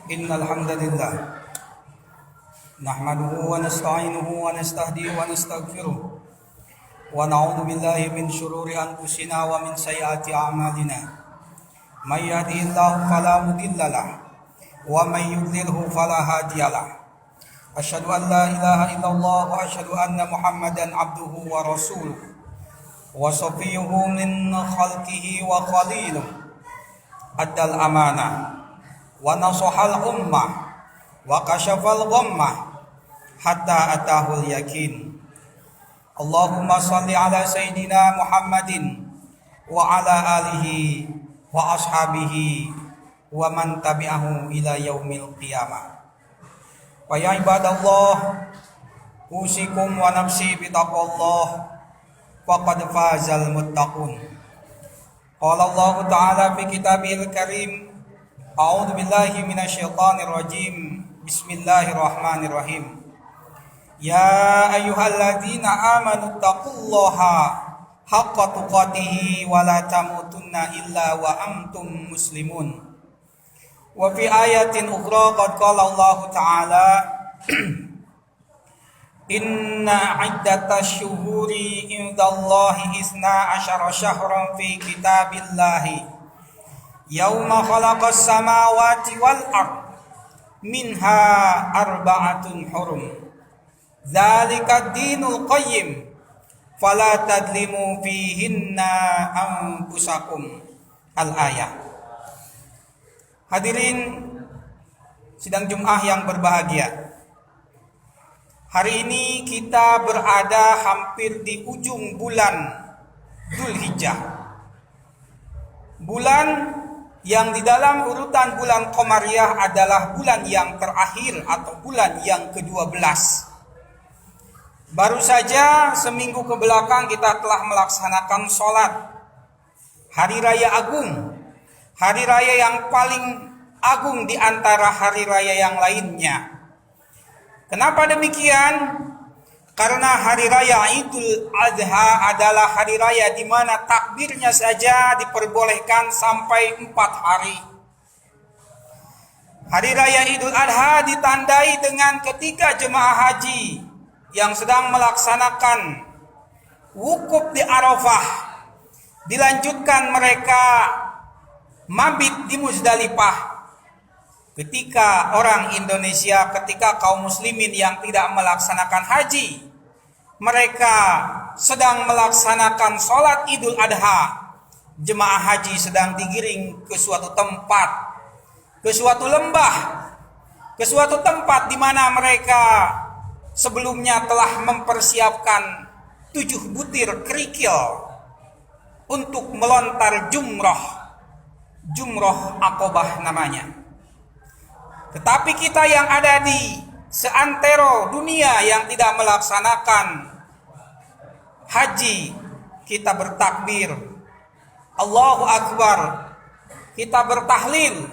إن الحمد لله نحمده ونستعينه ونستهديه ونستغفره ونعوذ بالله من شرور أنفسنا ومن سيئات أعمالنا من يهده الله فلا مضل له ومن يضلله فلا هادي له أشهد أن لا إله إلا الله وأشهد أن محمدا عبده ورسوله وصفيه من خلقه وخليله أدى الأمانة ونصح الأمة وكشف الغمة حتى أتاه اليقين اللهم صل على سيدنا محمد وعلى آله وأصحابه ومن تبعه إلى يوم القيامة ويا عباد الله أوصيكم ونفسي بتقوى الله فقد فاز المتقون قال الله تعالى في كتابه الكريم أعوذ بالله من الشيطان الرجيم بسم الله الرحمن الرحيم يا أيها الذين آمنوا اتقوا الله حق تقاته ولا تموتن إلا وأنتم مسلمون وفي آية أخرى قد قال الله تعالى إن عدة الشهور عند الله 12 شهرا في كتاب الله يوم خلق السماوات والأرض منها 4 حرم ذلك الدين القيم فلا تظلموا فيهن أنفسكم الآية. Hadirin sidang Jum'ah yang berbahagia, hari ini kita berada hampir di ujung bulan Dzulhijjah, bulan yang di dalam urutan bulan Qamariyah adalah bulan yang terakhir atau bulan yang ke-12. Baru saja seminggu ke belakang kita telah melaksanakan sholat Hari Raya Agung, hari raya yang paling agung di antara hari raya yang lainnya. Kenapa demikian? Karena hari raya Idul Adha adalah hari raya di mana takbirnya saja diperbolehkan sampai 4 hari. Hari raya Idul Adha ditandai dengan ketika jemaah haji yang sedang melaksanakan wukuf di Arafah, dilanjutkan mereka mabit di Muzdalifah. Ketika orang Indonesia, ketika kaum muslimin yang tidak melaksanakan haji, mereka sedang melaksanakan sholat Idul Adha, jemaah haji sedang digiring ke suatu tempat, ke suatu lembah, ke suatu tempat di mana mereka sebelumnya telah mempersiapkan 7 butir kerikil untuk melontar jumroh Aqobah namanya. Tetapi kita yang ada di seantero dunia yang tidak melaksanakan haji, kita bertakbir Allahu Akbar, kita bertahlil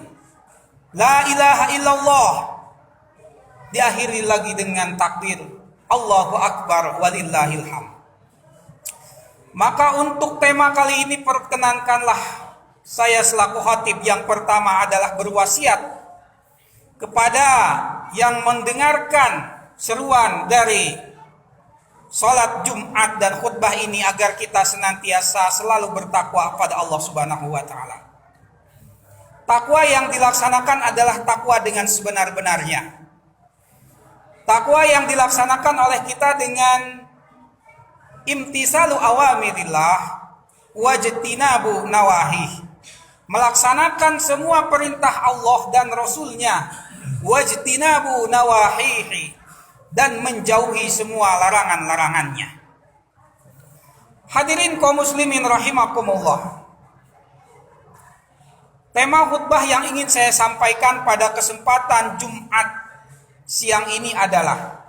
La ilaha illallah, diakhiri lagi dengan takbir Allahu Akbar walillahil hamd. Maka untuk tema kali ini perkenankanlah saya selaku khatib yang pertama adalah berwasiat kepada yang mendengarkan seruan dari sholat Jumat dan khutbah ini agar kita senantiasa selalu bertakwa pada Allah Subhanahu wa Ta'ala. Takwa yang dilaksanakan adalah takwa dengan sebenar-benarnya. Takwa yang dilaksanakan oleh kita dengan imtisalu awamirillah wajtinabu nawahi, melaksanakan semua perintah Allah dan Rasulnya, wajtinabu nawahihi, dan menjauhi semua larangan-larangannya. Hadirin kaum muslimin rahimakumullah, tema khutbah yang ingin saya sampaikan pada kesempatan Jumat siang ini adalah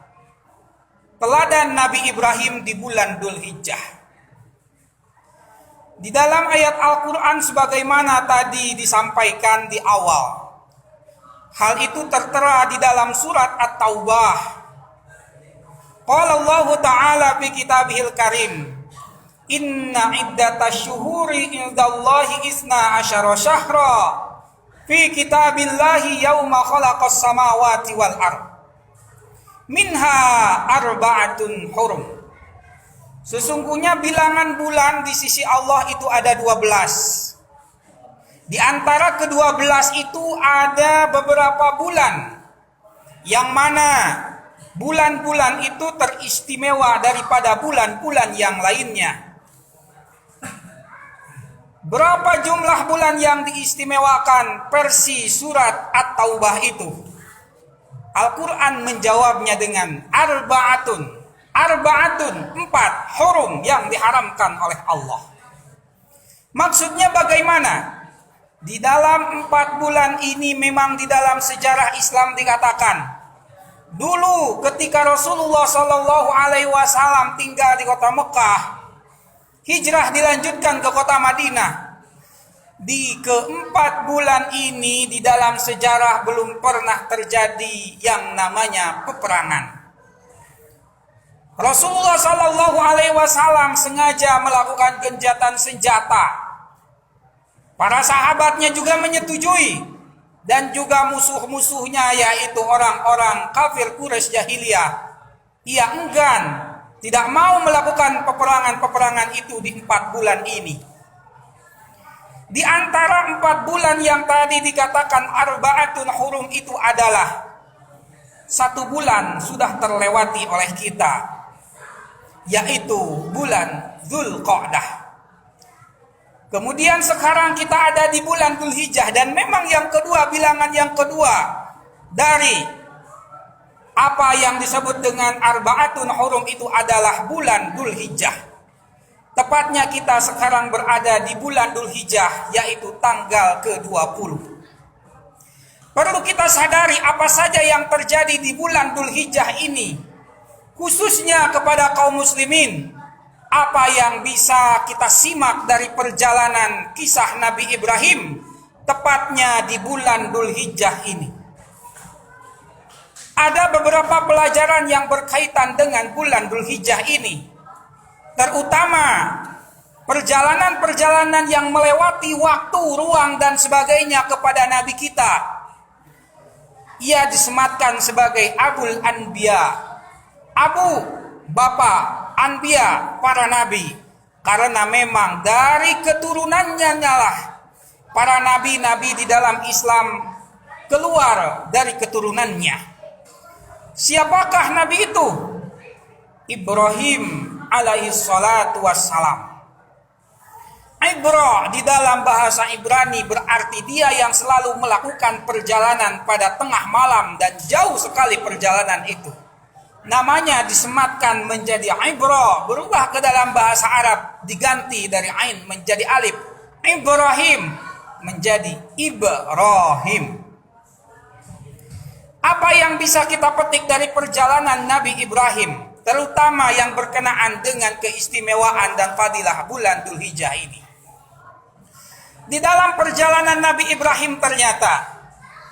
teladan Nabi Ibrahim di bulan Dzulhijjah. Di dalam ayat Al-Quran sebagaimana tadi disampaikan di awal, hal itu tertera di dalam surat At-Taubah. Qala Allah Ta'ala fi kitabihil karim, Inna iddatash syuhuri indallahi 12 syahra fi kitabillahi yauma khalaqas samawati wal ard minha arba'atun hurum. Sesungguhnya bilangan bulan di sisi Allah itu ada 12. Di antara ke-12 itu ada beberapa bulan yang mana bulan-bulan itu teristimewa daripada bulan-bulan yang lainnya. Berapa jumlah bulan yang diistimewakan versi surat At-Taubah itu? Al-Quran menjawabnya dengan arba'atun, 4 hurum yang diharamkan oleh Allah. Maksudnya bagaimana? Di dalam 4 bulan ini memang di dalam sejarah Islam dikatakan, dulu ketika Rasulullah Shallallahu Alaihi Wasallam tinggal di kota Mekah, hijrah dilanjutkan ke kota Madinah. Di ke-4 bulan ini di dalam sejarah belum pernah terjadi yang namanya peperangan. Rasulullah Shallallahu Alaihi Wasallam sengaja melakukan gencatan senjata. Para sahabatnya juga menyetujui, dan juga musuh-musuhnya yaitu orang-orang kafir Quraisy jahiliyah. Ia enggan, tidak mau melakukan peperangan-peperangan itu di 4 bulan ini. Di antara 4 bulan yang tadi dikatakan arba'atun hurum itu adalah 1 bulan sudah terlewati oleh kita, yaitu bulan Dzulqa'dah. Kemudian sekarang kita ada di bulan Dzulhijjah, dan memang yang kedua, bilangan yang kedua dari apa yang disebut dengan arba'atun hurum itu adalah bulan Dzulhijjah. Tepatnya kita sekarang berada di bulan Dzulhijjah, yaitu tanggal ke-20. Perlu kita sadari apa saja yang terjadi di bulan Dzulhijjah ini, khususnya kepada kaum muslimin. Apa yang bisa kita simak dari perjalanan kisah Nabi Ibrahim, tepatnya di bulan Dzulhijjah ini. Ada beberapa pelajaran yang berkaitan dengan bulan Dzulhijjah ini, terutama perjalanan-perjalanan yang melewati waktu, ruang, dan sebagainya kepada Nabi kita. Ia disematkan sebagai Abul Anbiya, Abu, Bapak Anbiya, para nabi, karena memang dari keturunannya lah para nabi-nabi di dalam Islam keluar dari keturunannya. Siapakah nabi itu? Ibrahim alaihi salatu wassalam. Ibra di dalam bahasa Ibrani berarti dia yang selalu melakukan perjalanan pada tengah malam, dan jauh sekali perjalanan itu. Namanya disematkan menjadi Ibra, berubah ke dalam bahasa Arab, diganti dari ain menjadi alif. Ibrahim menjadi Ibrahim. Apa yang bisa kita petik dari perjalanan Nabi Ibrahim, terutama yang berkenaan dengan keistimewaan dan fadilah bulan Dzulhijjah ini? Di dalam perjalanan Nabi Ibrahim ternyata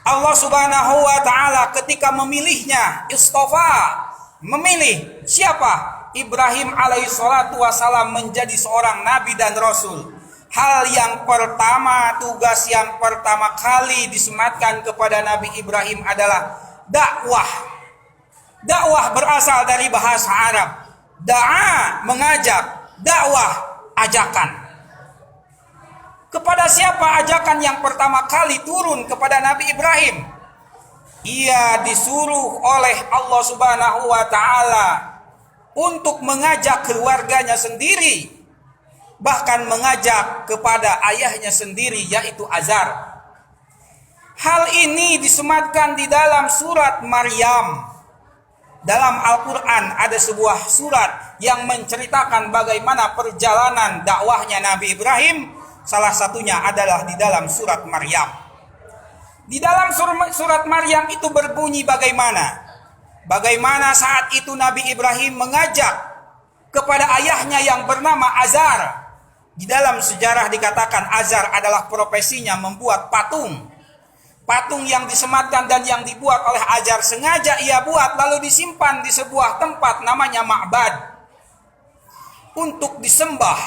Allah Subhanahu wa taala ketika memilihnya, istofa, memilih siapa? Ibrahim alaihissalatu wassalam menjadi seorang nabi dan rasul. Hal yang pertama, tugas yang pertama kali disematkan kepada Nabi Ibrahim adalah dakwah. Dakwah berasal dari bahasa Arab. Da'a, mengajak, dakwah, ajakan. Kepada siapa ajakan yang pertama kali turun kepada Nabi Ibrahim? Ia disuruh oleh Allah Subhanahu wa taala untuk mengajak keluarganya sendiri, bahkan mengajak kepada ayahnya sendiri, yaitu Azar. Hal ini disematkan di dalam surat Maryam. Dalam Al-Quran ada sebuah surat yang menceritakan bagaimana perjalanan dakwahnya Nabi Ibrahim. Salah satunya adalah di dalam surat Maryam. Di dalam surat Maryam itu berbunyi bagaimana saat itu Nabi Ibrahim mengajak kepada ayahnya yang bernama Azar. Di dalam sejarah dikatakan Azar adalah profesinya membuat patung. Patung yang disematkan dan yang dibuat oleh Azar sengaja ia buat lalu disimpan di sebuah tempat namanya Ma'bad untuk disembah,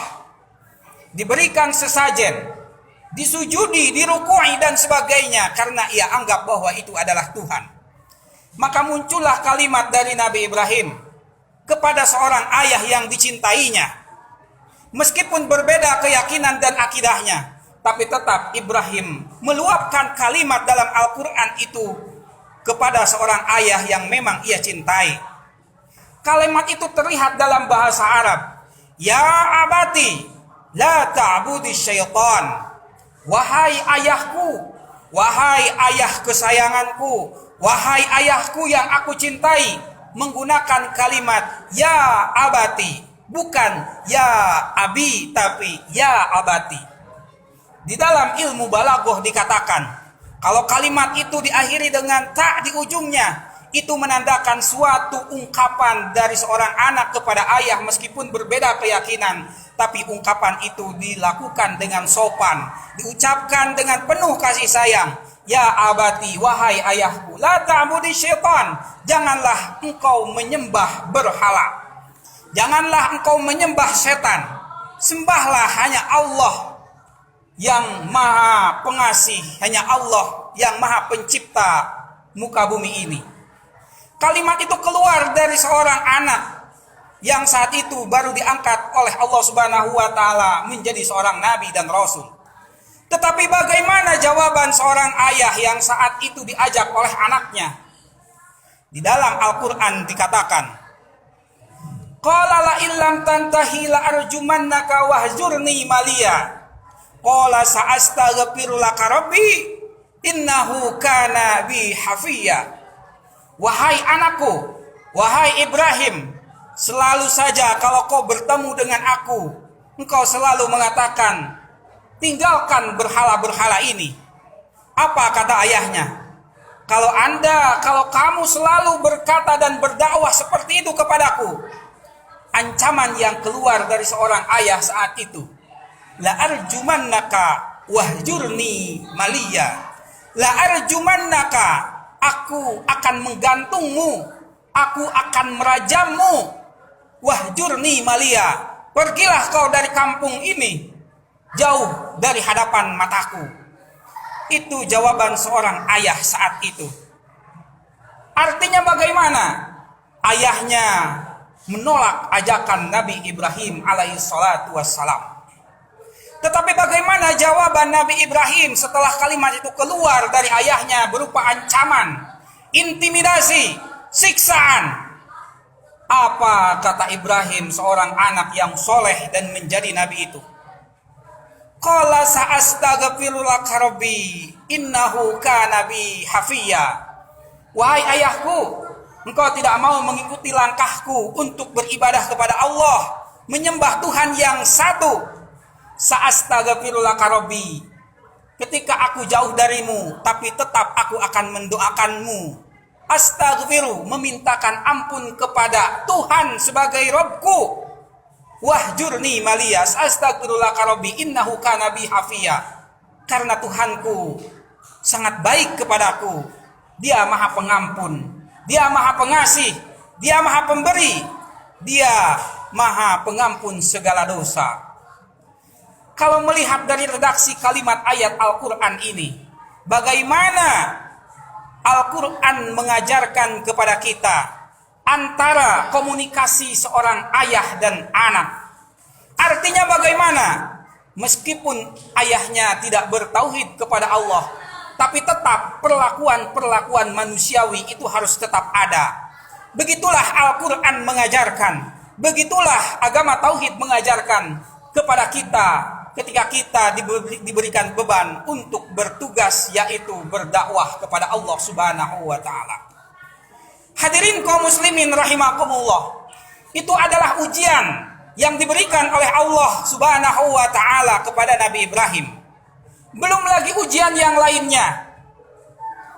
diberikan sesajen. disujudi, dirukui dan sebagainya karena ia anggap bahwa itu adalah Tuhan. Maka muncullah kalimat dari Nabi Ibrahim kepada seorang ayah yang dicintainya. Meskipun berbeda keyakinan dan akidahnya, tapi tetap Ibrahim meluapkan kalimat dalam Al-Quran itu kepada seorang ayah yang memang ia cintai. Kalimat itu terlihat dalam bahasa Arab. Ya abati, la ta'budi syaitan. Wahai ayahku, wahai ayah kesayanganku, wahai ayahku yang aku cintai. Menggunakan kalimat ya abati, bukan ya abi, tapi ya abati. Di dalam ilmu balaghah dikatakan, kalau kalimat itu diakhiri dengan ta di ujungnya, itu menandakan suatu ungkapan dari seorang anak kepada ayah meskipun berbeda keyakinan, tapi ungkapan itu dilakukan dengan sopan, diucapkan dengan penuh kasih sayang. Ya abati, wahai ayahku, la ta'budi syaitan, janganlah engkau menyembah berhala, janganlah engkau menyembah setan, sembahlah hanya Allah yang maha pengasih, hanya Allah yang maha pencipta muka bumi ini. Kalimat itu keluar dari seorang anak yang saat itu baru diangkat oleh Allah Subhanahu wa taala menjadi seorang nabi dan rasul. Tetapi bagaimana jawaban seorang ayah yang saat itu diajak oleh anaknya? Di dalam Al-Qur'an dikatakan, qala la illam tantahi la arjumannaka wahjurni maliya. Qala sa'astaghfiru laka rabbi innahu kana bi hafiya. Wahai anakku, wahai Ibrahim, selalu saja kalau kau bertemu dengan aku, engkau selalu mengatakan, tinggalkan berhala-berhala ini. Apa kata ayahnya? Kalau kamu selalu berkata dan berdakwah seperti itu kepadaku, ancaman yang keluar dari seorang ayah saat itu, la arjumannaka wahjurni maliya. La arjumannaka, aku akan menggantungmu, aku akan merajammu. Wahjurni maliya, pergilah kau dari kampung ini, jauh dari hadapan mataku. Itu jawaban seorang ayah saat itu. Artinya bagaimana? Ayahnya menolak ajakan Nabi Ibrahim alaihi salatu wassalam. Tetapi bagaimana jawaban Nabi Ibrahim setelah kalimat itu keluar dari ayahnya berupa ancaman, intimidasi, siksaan? Apa kata Ibrahim, seorang anak yang soleh dan menjadi nabi itu? Qala sa'astaghfiru laka rabbi innahu kana bi hafiya. Wahai ayahku, engkau tidak mau mengikuti langkahku untuk beribadah kepada Allah, menyembah Tuhan yang satu. Sa'astaghfiru laka rabbi, ketika aku jauh darimu, tapi tetap aku akan mendoakanmu. Astaghfiru, memintakan ampun kepada Tuhan sebagai Rabbku. Wahjurni maliyas, astaghfiru laka rabbi innahu kana bi hafiya. Karena Tuhanku sangat baik kepadaku. Dia maha pengampun, dia maha pengasih, dia maha pemberi, dia maha pengampun segala dosa. Kalau melihat dari redaksi kalimat ayat Al-Quran ini, bagaimana Al-Quran mengajarkan kepada kita antara komunikasi seorang ayah dan anak. Artinya bagaimana? Meskipun ayahnya tidak bertauhid kepada Allah, tapi tetap perlakuan-perlakuan manusiawi itu harus tetap ada. Begitulah Al-Quran mengajarkan, begitulah agama tauhid mengajarkan kepada kita ketika kita diberikan beban untuk bertugas, yaitu berdakwah kepada Allah Subhanahu wa taala. Hadirin kaum muslimin rahimakumullah, itu adalah ujian yang diberikan oleh Allah Subhanahu wa taala kepada Nabi Ibrahim. Belum lagi ujian yang lainnya.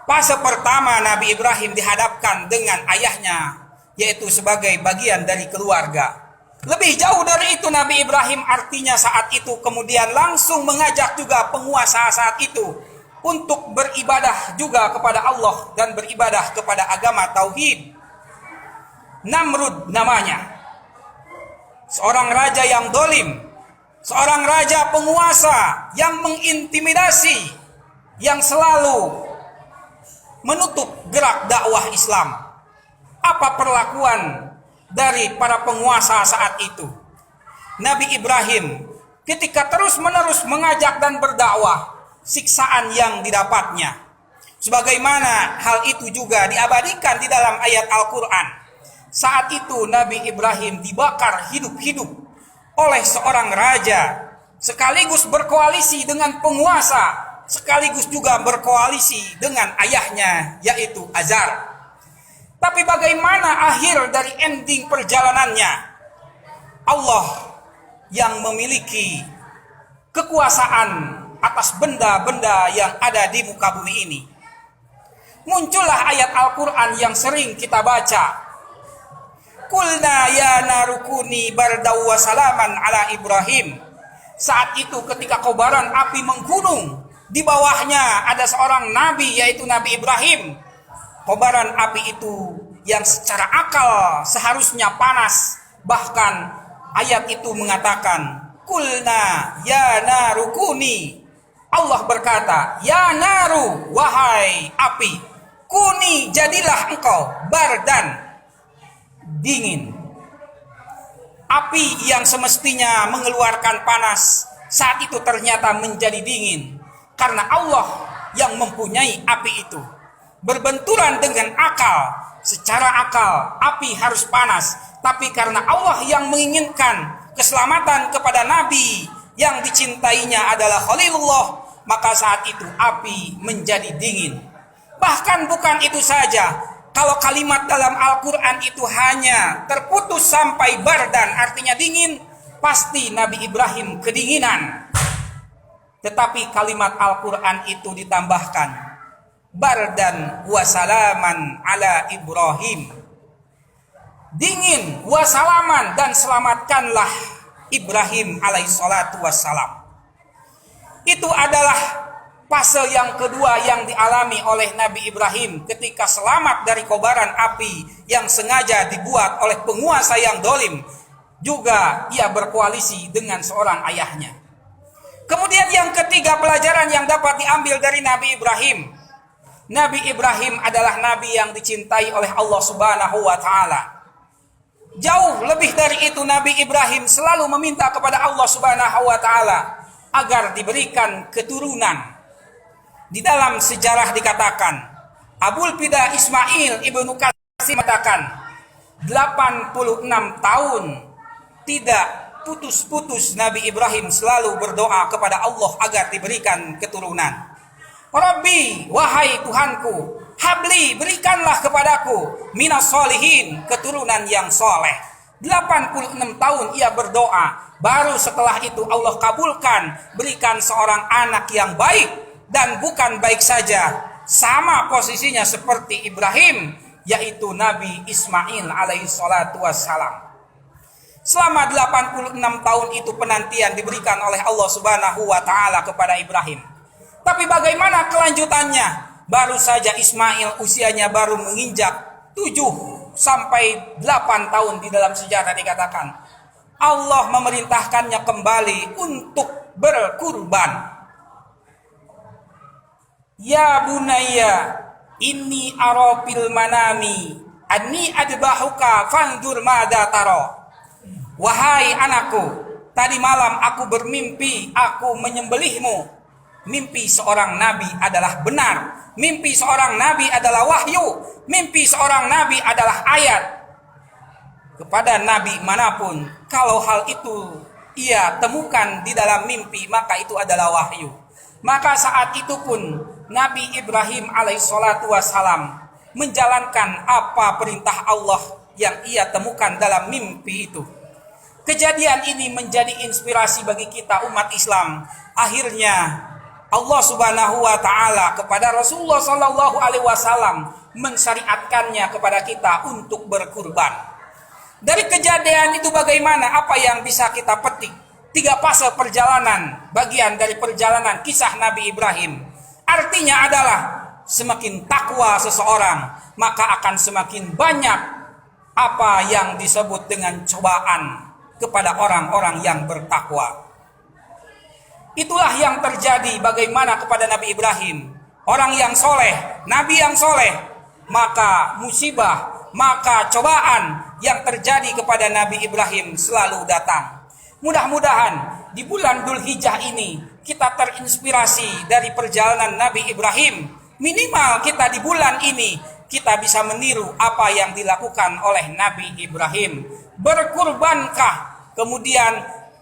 Fase pertama Nabi Ibrahim dihadapkan dengan ayahnya, yaitu sebagai bagian dari keluarga. Lebih jauh dari itu Nabi Ibrahim artinya saat itu kemudian langsung mengajak juga penguasa saat itu untuk beribadah juga kepada Allah dan beribadah kepada agama tauhid. Namrud namanya, seorang raja yang dolim, seorang raja penguasa yang mengintimidasi, yang selalu menutup gerak dakwah Islam. Apa perlakuan dari para penguasa saat itu? Nabi Ibrahim ketika terus-menerus mengajak dan berdakwah, siksaan yang didapatnya. Sebagaimana hal itu juga diabadikan di dalam ayat Al-Quran. Saat itu Nabi Ibrahim dibakar hidup-hidup oleh seorang raja, sekaligus berkoalisi dengan penguasa, sekaligus juga berkoalisi dengan ayahnya, yaitu Azar. Tapi bagaimana akhir dari ending perjalanannya? Allah yang memiliki kekuasaan atas benda-benda yang ada di muka bumi ini. Muncullah ayat Al-Quran yang sering kita baca. Kulna ya narukuni bardaw wa salaman ala Ibrahim. Saat itu ketika kobaran api menggunung, di bawahnya ada seorang nabi, yaitu Nabi Ibrahim. Kobaran api itu yang secara akal seharusnya panas. Bahkan ayat itu mengatakan, Kulna ya narukuni. Allah berkata, ya naru, wahai api, kuni jadilah engkau bardan, dingin. Api yang semestinya mengeluarkan panas saat itu ternyata menjadi dingin, karena Allah yang mempunyai api itu. Berbenturan dengan akal. Secara akal api harus panas, tapi karena Allah yang menginginkan keselamatan kepada Nabi yang dicintainya adalah Khalilullah, maka saat itu api menjadi dingin. Bahkan bukan itu saja, kalau kalimat dalam Al-Quran itu hanya terputus sampai bardan, artinya dingin, pasti Nabi Ibrahim kedinginan. Tetapi kalimat Al-Quran itu ditambahkan, bardan wa salaman ala Ibrahim. Dingin wa salaman, dan selamatkanlah Ibrahim alaihissalatu wassalam. Itu adalah fase yang kedua yang dialami oleh Nabi Ibrahim ketika selamat dari kobaran api yang sengaja dibuat oleh penguasa yang dolim. Juga ia berkoalisi dengan seorang ayahnya. Kemudian yang ketiga pelajaran yang dapat diambil dari Nabi Ibrahim. Nabi Ibrahim adalah nabi yang dicintai oleh Allah Subhanahu wa taala. Jauh lebih dari itu, Nabi Ibrahim selalu meminta kepada Allah Subhanahu wa taala agar diberikan keturunan. Di dalam sejarah dikatakan, Abul Fida Ismail ibnu Katsir mengatakan 86 tahun tidak putus-putus Nabi Ibrahim selalu berdoa kepada Allah agar diberikan keturunan. Rabbi, wahai Tuhanku, habli, berikanlah kepadaku minas solihin, keturunan yang soleh. 86 tahun ia berdoa. Baru setelah itu Allah kabulkan, berikan seorang anak yang baik. Dan bukan baik saja, sama posisinya seperti Ibrahim, yaitu Nabi Ismail alaihissalatu wassalam. Selama 86 tahun itu penantian diberikan oleh Allah Subhanahu wa taala kepada Ibrahim. Tapi bagaimana kelanjutannya? Baru saja Ismail usianya baru menginjak 7 sampai 8 tahun di dalam sejarah dikatakan. Allah memerintahkannya kembali untuk berkurban. Ya bunayya, inni ara fil manami anni adbahuka fanzur madza tara. Wahai anakku, tadi malam aku bermimpi aku menyembelihmu. Mimpi seorang nabi adalah benar. Mimpi seorang nabi adalah wahyu. Mimpi seorang nabi adalah ayat. Kepada nabi manapun, kalau hal itu ia temukan di dalam mimpi, maka itu adalah wahyu. Maka saat itu pun Nabi Ibrahim alaihissalatu wassalam menjalankan apa perintah Allah yang ia temukan dalam mimpi itu. Kejadian ini menjadi inspirasi bagi kita umat Islam. Akhirnya Allah Subhanahu wa taala kepada Rasulullah sallallahu alaihi wasallam mensyariatkannya kepada kita untuk berkurban. Dari kejadian itu bagaimana? Apa yang bisa kita petik? 3 fase perjalanan, bagian dari perjalanan kisah Nabi Ibrahim. Artinya adalah semakin takwa seseorang, maka akan semakin banyak apa yang disebut dengan cobaan kepada orang-orang yang bertakwa. Itulah yang terjadi bagaimana kepada Nabi Ibrahim. Orang yang soleh, Nabi yang soleh. Maka musibah, maka cobaan yang terjadi kepada Nabi Ibrahim selalu datang. Mudah-mudahan di bulan Dzulhijjah ini kita terinspirasi dari perjalanan Nabi Ibrahim. Minimal kita di bulan ini kita bisa meniru apa yang dilakukan oleh Nabi Ibrahim. Berkurbankah, kemudian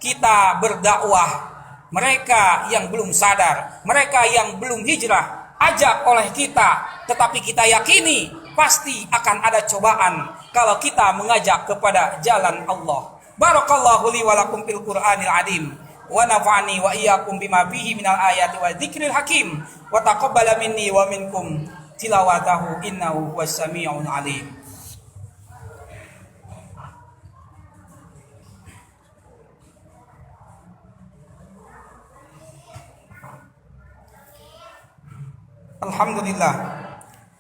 kita berdakwah. Mereka yang belum sadar, mereka yang belum hijrah, ajak oleh kita, tetapi kita yakini pasti akan ada cobaan kalau kita mengajak kepada jalan Allah. Barakallahu li wa lakum fil Qur'anil azim wa nafa'ani wa iyyakum bima fihi minal ayati wa dzikril hakim wa taqabbala minni wa minkum tilawatahu innahu huwas samiul alim. Alhamdulillah.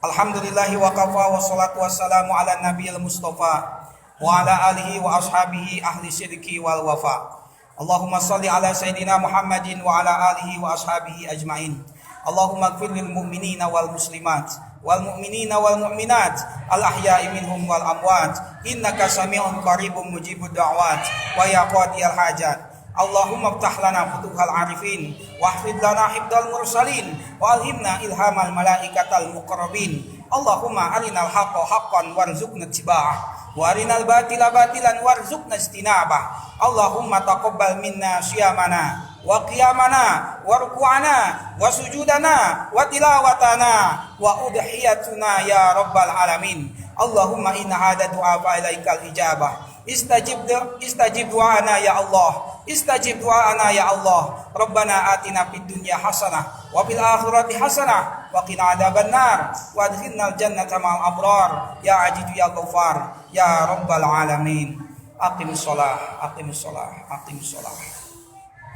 Alhamdulillahi wa kafa wa salatu wassalamu ala nabiyil mustafa wa ala alihi wa ashabihi ahli sidqi wal wafa. Allahumma salli ala sayyidina Muhammadin wa ala alihi wa ashabihi ajmain. Allahumma ighfir lil mu'minina wal muslimat wal mu'minina wal mu'minat al ahya'i minhum wal amwat innaka sami'un qaribun mujibud da'wat wa ya qadiyal hajat. Allahumma ftah lana futuhal arifin wahfid lana hibdal mursalin wa alhimna ilhamal malaikatal muqarrabin. Allahumma arinal haqqa haqqan warzuqna ittiba'ah wa arinal batila batilan warzuqna istinabah. Allahumma taqabbal minna siyamana wa qiyamana wa ruku'ana wa sujudana wa tilawatana wa udhiyatuna ya rabbal alamin. Allahumma inna hada du'a fa ilaikal ijabah. Istajib du'ana ya Allah. Istajib du'ana ya Allah. Rabbana atina fid dunya hasanah wa fil akhirati hasanah wa qina adzabannar wa adkhilnal jannata ma'al abrar ya aziz ya ghafar ya rabbal alamin. Aqimus shalah, aqimus shalah, aqimus shalah.